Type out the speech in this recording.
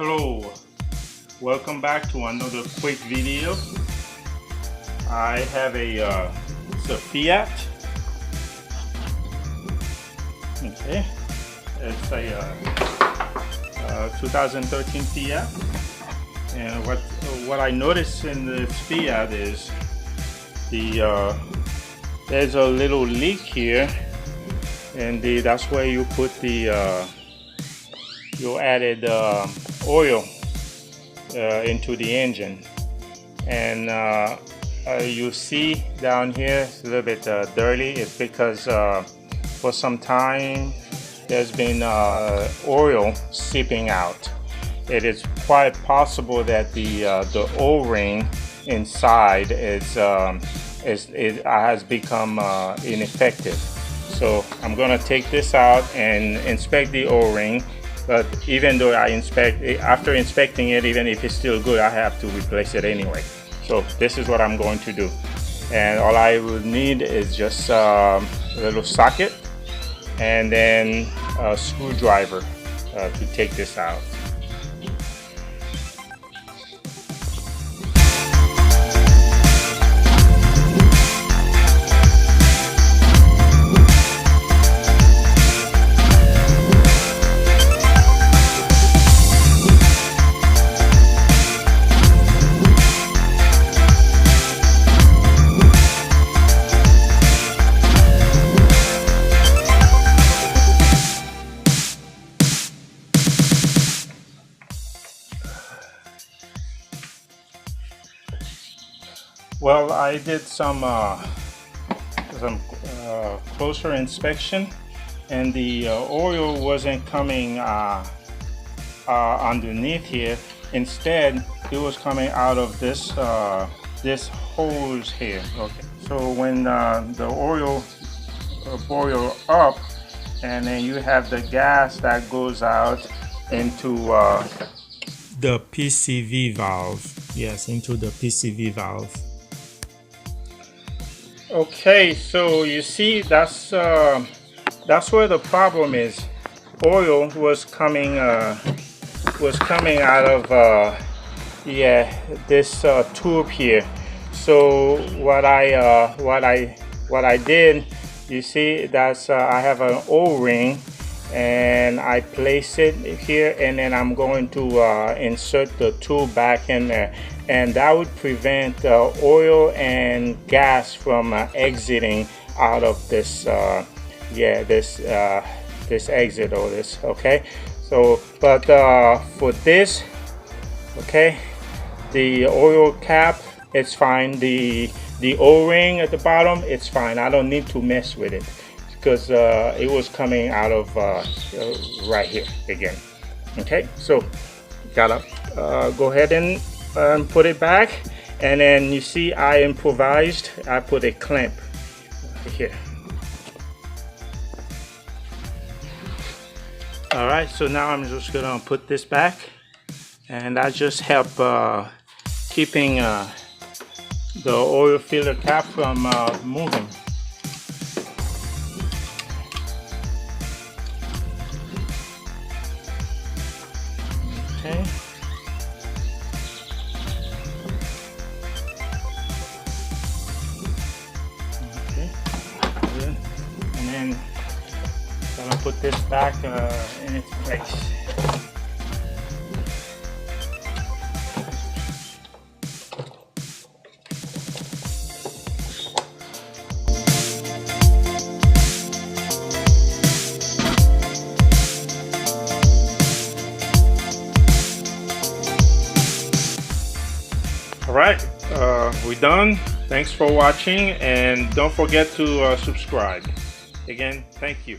Hello, welcome back to another quick video. I have it's a Fiat. Okay, it's a 2013 Fiat, and what I noticed in this Fiat is there's a little leak here, and that's where you put the you added oil into the engine, and you see down here it's a little bit dirty. It's because for some time there's been oil seeping out. It is quite possible that the O-ring inside has become ineffective. So I'm gonna take this out and inspect the O-ring. But even though after inspecting it, even if it's still good, I have to replace it anyway. So this is what I'm going to do. And all I will need is just a little socket and then a screwdriver to take this out. Well, I did some closer inspection, and the oil wasn't coming underneath here. Instead, it was coming out of this hose here. Okay, so when the oil boil up, and then you have the gas that goes out into the PCV valve. Yes, into the PCV valve. Okay, so you see that's where the problem is. Oil was coming out of this tube here. So what I did, you see, that's I have an O-ring, and I place it here, and then I'm going to insert the tube back in there, and that would prevent oil and gas from exiting out of this this exit or this. Okay, so but for this, okay, the oil cap, it's fine. The O-ring at the bottom, it's fine. I don't need to mess with it, because it was coming out of right here again. Okay, so gotta go ahead and put it back, and then you see I improvised. I put a clamp right here. All right, so now I'm just gonna put this back, and that just help keeping the oil filler cap from moving. Okay. Okay. Good. And then I'm gonna put this back in its place. Alright, we're done. Thanks for watching, and don't forget to subscribe. Again, thank you.